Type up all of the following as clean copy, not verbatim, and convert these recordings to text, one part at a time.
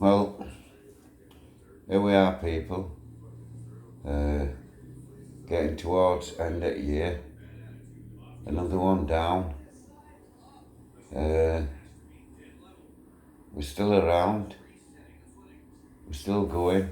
Well, here we are, people. Getting towards end of the year. Another one down. We're still around. We're still going.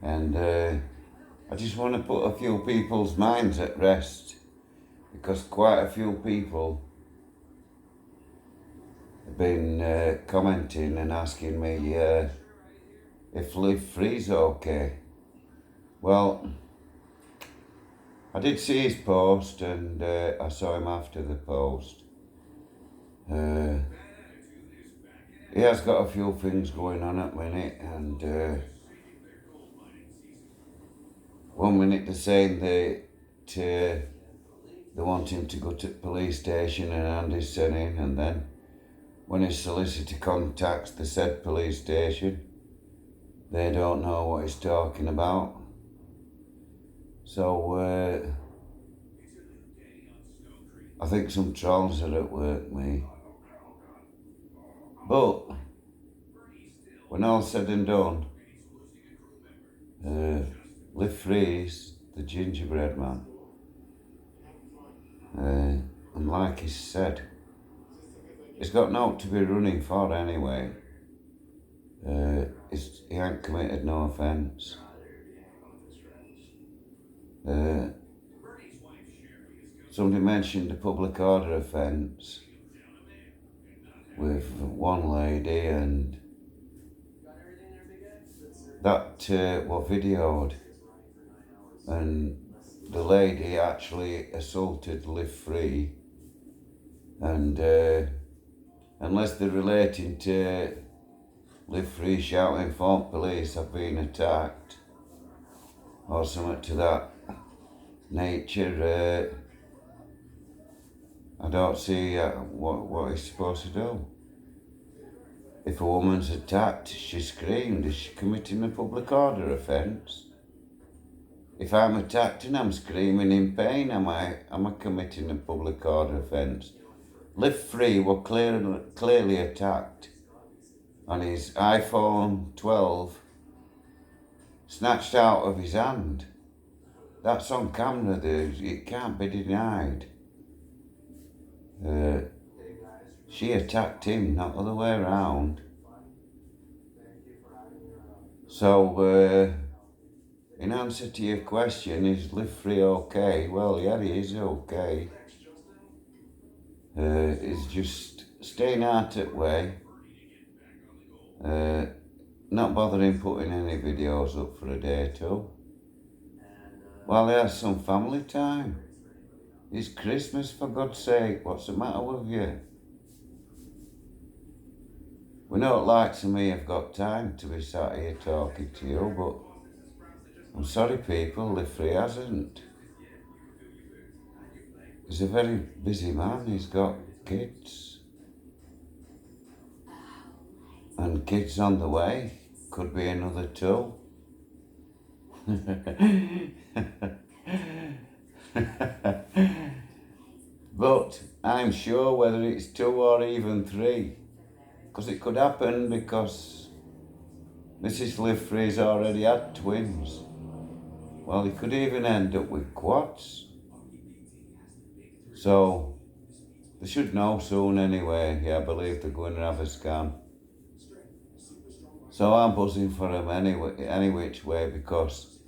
And I just want to put a few people's minds at rest, because quite a few people have been commenting and asking me if Live Free's okay. Well, I did see his post, and I saw him after the post. He has got a few things going on at the minute, and one minute they're saying they want him to go to the police station and hand his son in, and then when his solicitor contacts the said police station, they don't know what he's talking about. So I think some trolls are at work, me. But when all's said and done, Live Free's the gingerbread man. And like he said, he's got naught to be running for anyway. He ain't committed no offence. Somebody mentioned the public order offence with one lady, and that was videoed, and the lady actually assaulted Live Free, and unless they're relating to Live Free shouting "Phone police, I've been attacked," or something to that nature, I don't see what he's supposed to do. If a woman's attacked, she screamed, is she committing a public order offence? If I'm attacked and I'm screaming in pain, am I committing a public order offence? Live Free were clearly attacked, and his iPhone 12 snatched out of his hand. That's on camera, it can't be denied. She attacked him, not the other way around. So, in answer to your question, is Live Free okay? Well, yeah, he is okay. He's just staying out of the way. Not bothering putting any videos up for a day or two. While he has some family time. It's Christmas, for God's sake. What's the matter with you? We know it likes of me have got time to be sat here talking to you, but I'm sorry, people, Live Free hasn't. He's a very busy man. He's got kids. And kids on the way. Could be another two. But I'm sure whether it's two or even three, because it could happen, because Mrs. Live Free's already had twins. Well, he could even end up with quads. So they should know soon anyway. Yeah, I believe they're going to have a scan. So I'm buzzing for them any which way, because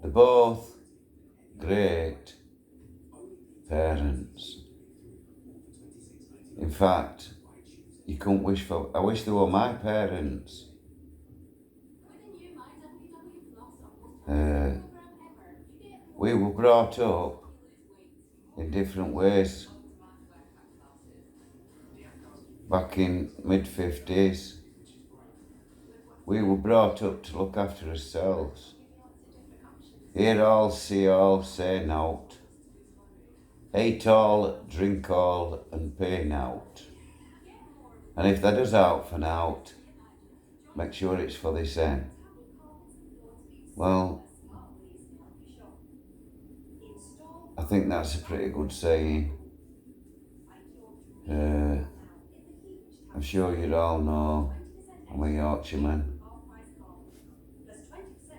they're both great parents. In fact, you couldn't wish for... I wish they were my parents. We were brought up in different ways. Back in mid-50s, we were brought up to look after ourselves. Hear all, see all, say nought. Eat all, drink all, and pay nought. And if that does out for nought, make sure it's for this end. Well, I think that's a pretty good saying. I'm sure you all know I'm a Yorkshireman.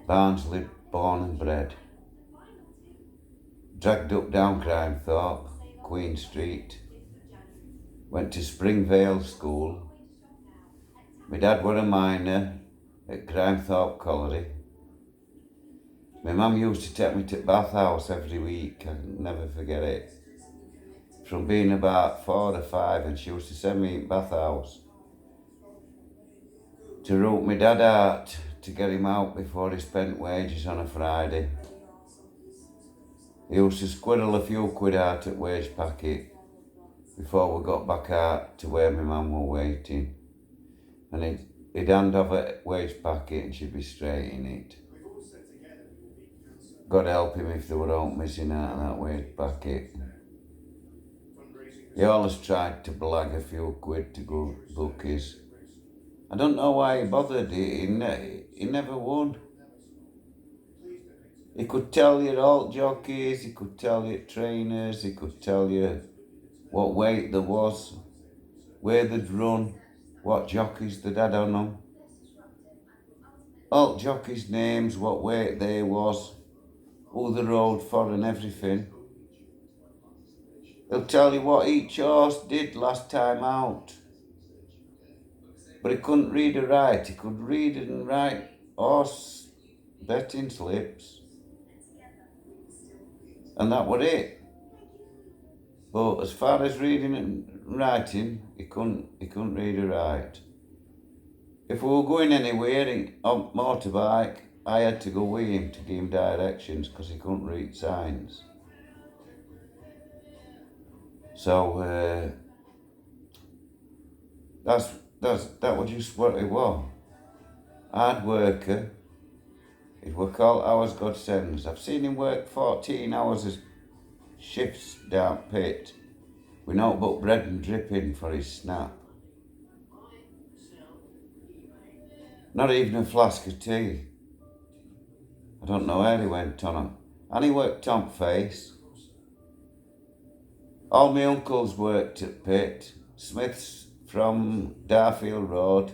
Barnsley, born and bred. Dragged up down Grimethorpe, Queen Street. Went to Springvale School. My dad were a miner at Grimethorpe Colliery. My mum used to take me to Bath House every week. I'll never forget it. From being about 4 or 5, and she used to send me to Bath House to root my dad out, to get him out before he spent wages on a Friday. He used to squirrel a few quid out at wage packet before we got back out to where my mum were waiting. And he'd hand over a wage packet and she'd be straight in it. God help him if they were all missing out of that wage packet. He always tried to blag a few quid to go bookies. I don't know why he bothered. He never won. He could tell you alt jockeys, he could tell you trainers, he could tell you what weight there was, where they'd run, what jockeys they'd had on them. Alt jockeys' names, what weight they was, who they rode for and everything. He'll tell you what each horse did last time out. But he couldn't read or write. He could read and write horse betting slips. And that was it. But as far as reading and writing, he couldn't read or write. If we were going anywhere on motorbike, I had to go with him to give him directions because he couldn't read signs. So that was just what it was. Hard worker. He'd work all hours God sends. I've seen him work 14 hours as shifts down pit with naught but bread and dripping for his snap. Not even a flask of tea. I don't know where he went on him. And he worked on face. All my uncles worked at pit. Smith's from Darfield Road.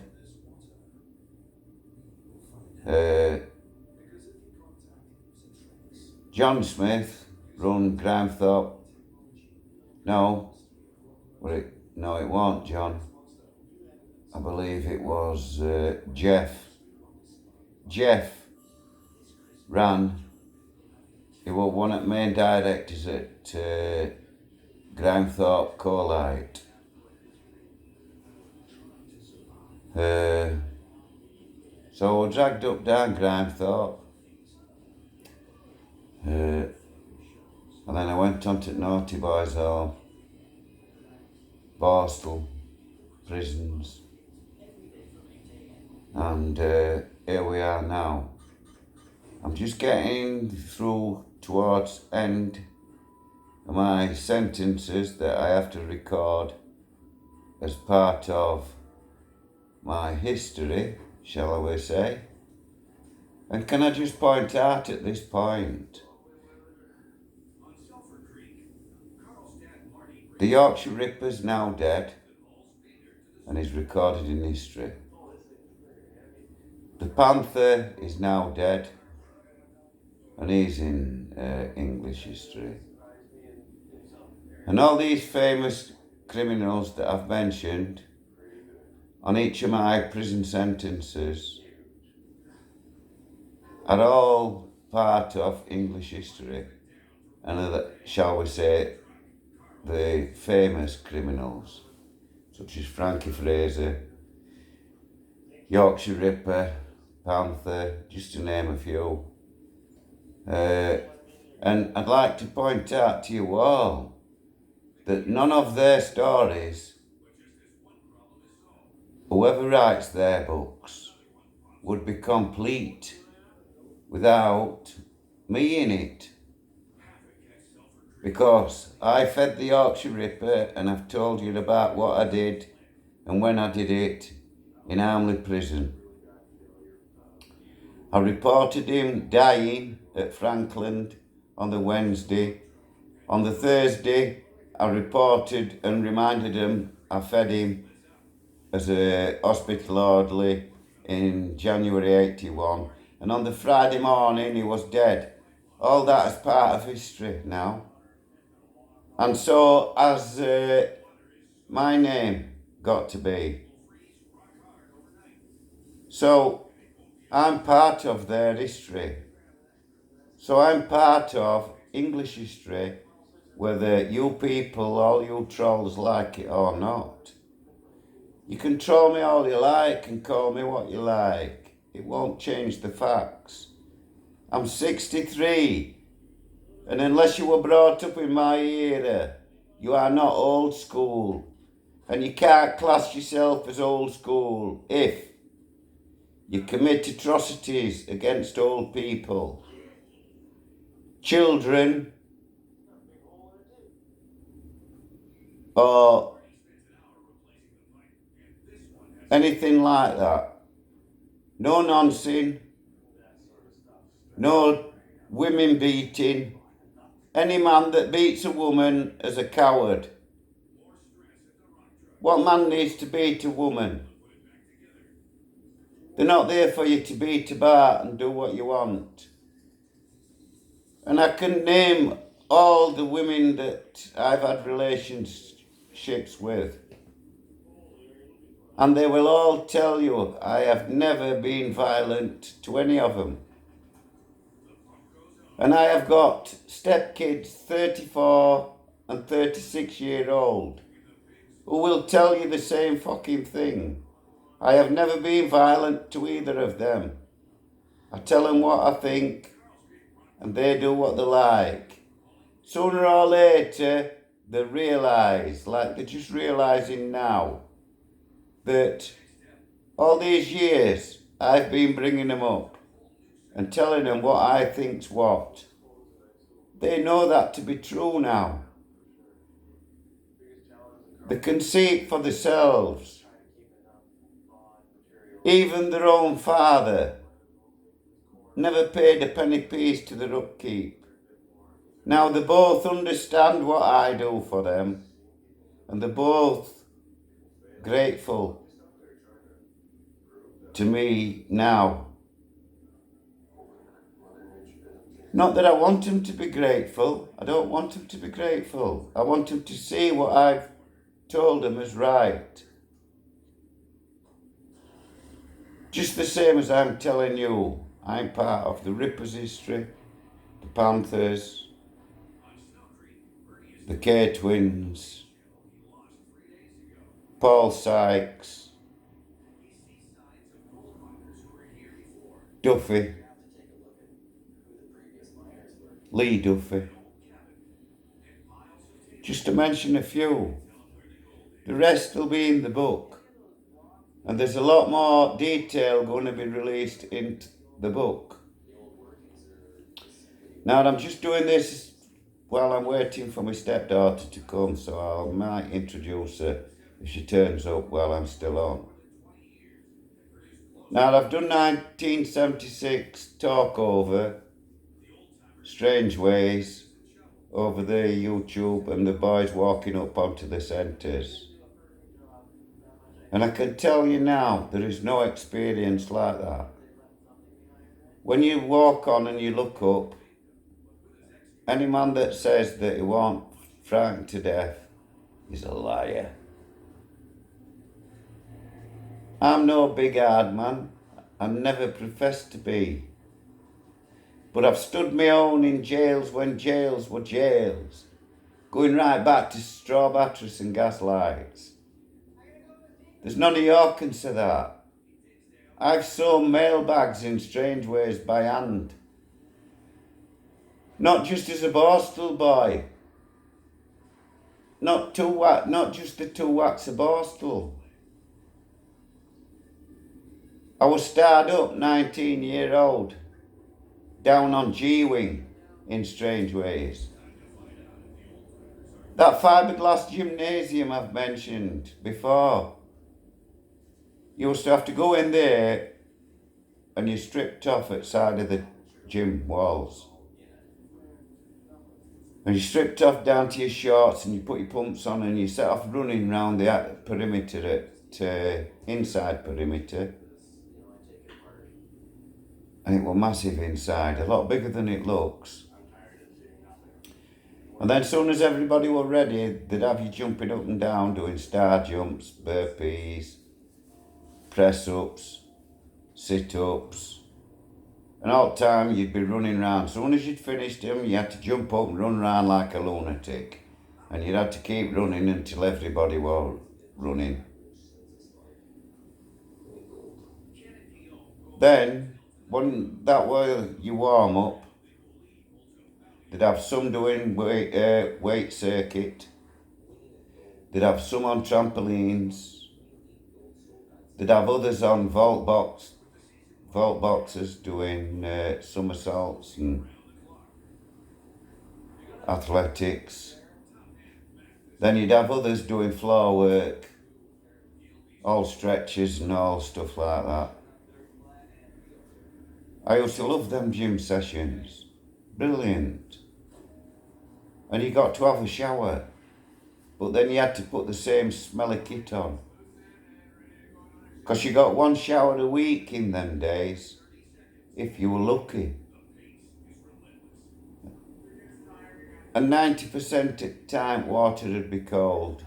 John Smith run Grimethorpe. No, it wasn't John. I believe it was Jeff. Jeff ran. He was one of the main directors at Grimethorpe Coalite. So I dragged up down Grimethorpe. And then I went on to Naughty Boys Hall, Borstal, prisons. And here we are now. I'm just getting through towards end of my sentences that I have to record as part of my history, shall we say. And can I just point out at this point, the Yorkshire Ripper's now dead and is recorded in history. The Panther is now dead and he's in English history. And all these famous criminals that I've mentioned on each of my prison sentences are all part of English history and shall we say, the famous criminals, such as Frankie Fraser, Yorkshire Ripper, Panther, just to name a few. And I'd like to point out to you all that none of their stories, whoever writes their books, would be complete without me in it. Because I fed the Yorkshire Ripper and I've told you about what I did and when I did it in Armley Prison. I reported him dying at Frankland on the Wednesday. On the Thursday, I reported and reminded him I fed him as a hospital orderly in January 81, and on the Friday morning he was dead. All that is part of history now. And so has my name got to be. So I'm part of their history. So I'm part of English history, whether you people, all you trolls, like it or not. You can troll me all you like and call me what you like. It won't change the facts. I'm 63, and unless you were brought up in my era, you are not old school. And you can't class yourself as old school if you commit atrocities against old people, children, or anything like that. No nonsense, no women beating. Any man that beats a woman is a coward. What man needs to beat a woman? They're not there for you to beat about and do what you want. And I can name all the women that I've had relationships with. And they will all tell you I have never been violent to any of them. And I have got stepkids 34 and 36-year-old who will tell you the same fucking thing. I have never been violent to either of them. I tell them what I think and they do what they like. Sooner or later, they realise, like they're just realising now, that all these years I've been bringing them up and telling them what I think's what. They know that to be true now. The conceit for themselves. Even their own father never paid a penny piece to their upkeep. Now they both understand what I do for them, and they're both grateful to me now. Not that I want them to be grateful. I don't want them to be grateful. I want them to see what I've told them is right. Just the same as I'm telling you, I'm part of the Rippers history, the Panthers, the K-Twins, Paul Sykes, Duffy, Lee Duffy, just to mention a few. The rest will be in the book. And there's a lot more detail going to be released in the book. Now, I'm just doing this while I'm waiting for my stepdaughter to come, so I might introduce her if she turns up while I'm still on. Now, I've done 1976 talkover, Strange Ways, over the YouTube, and the boys walking up onto the centres. And I can tell you now, there is no experience like that. When you walk on and you look up, any man that says that he won't frightened to death is a liar. I'm no big hard man. I never professed to be. But I've stood my own in jails when jails were jails, going right back to straw mattress and gas lights. There's none of you can say that. I've sewn mailbags in Strange Ways by hand. Not just as a Borstal boy. Not just the 2 whacks of Borstal. I was starred up 19-year-old down on G-Wing in Strange Ways. That fiberglass gymnasium I've mentioned before. You used to have to go in there and you stripped off outside of the gym walls. And you stripped off down to your shorts and you put your pumps on and you set off running round the perimeter at inside perimeter. And it was massive inside, a lot bigger than it looks. And then as soon as everybody were ready, they'd have you jumping up and down, doing star jumps, burpees, press-ups, sit-ups. And all the time you'd be running around. As soon as you'd finished them, you had to jump up and run around like a lunatic. And you'd have to keep running until everybody were running. Then, when that was your warm up, they'd have some doing weight circuit. They'd have some on trampolines. They'd have others on vault boxes doing somersaults and athletics. Then you'd have others doing floor work, all stretches and all stuff like that. I used to love them gym sessions. Brilliant. And you got to have a shower. But then you had to put the same smelly kit on. Because you got one shower a week in them days, if you were lucky. And 90% of the time, water would be cold.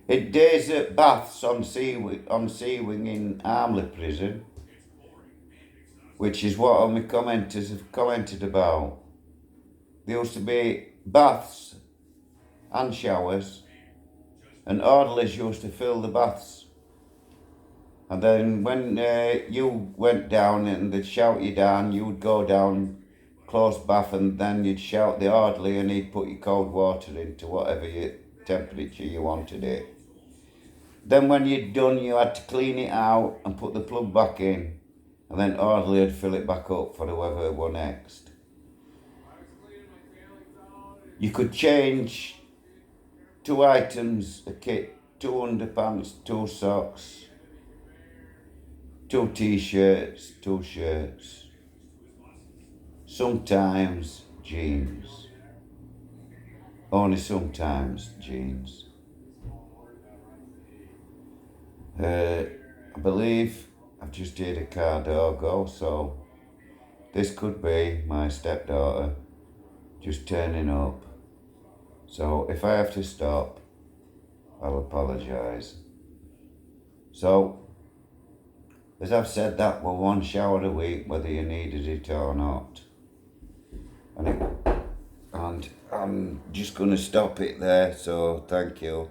In days at baths on Seawing in Armley Prison, which is what all my commenters have commented about, there used to be baths and showers, and orderlies used to fill the baths. And then when you went down and they'd shout you down, you would go down, close bath, and then you'd shout the orderly and he'd put your cold water into whatever temperature you wanted it. Then when you'd done, you had to clean it out and put the plug back in, and then orderly would fill it back up for whoever were next. You could change 2 items a kit, 2 underpants, 2 socks, 2 t-shirts, 2 shirts, sometimes jeans, only sometimes jeans. I believe I've just heard a car door go, so this could be my stepdaughter just turning up. So if I have to stop, I'll apologise. So, as I've said, that was 1 shower a week, whether you needed it or not. And I'm just going to stop it there, so thank you.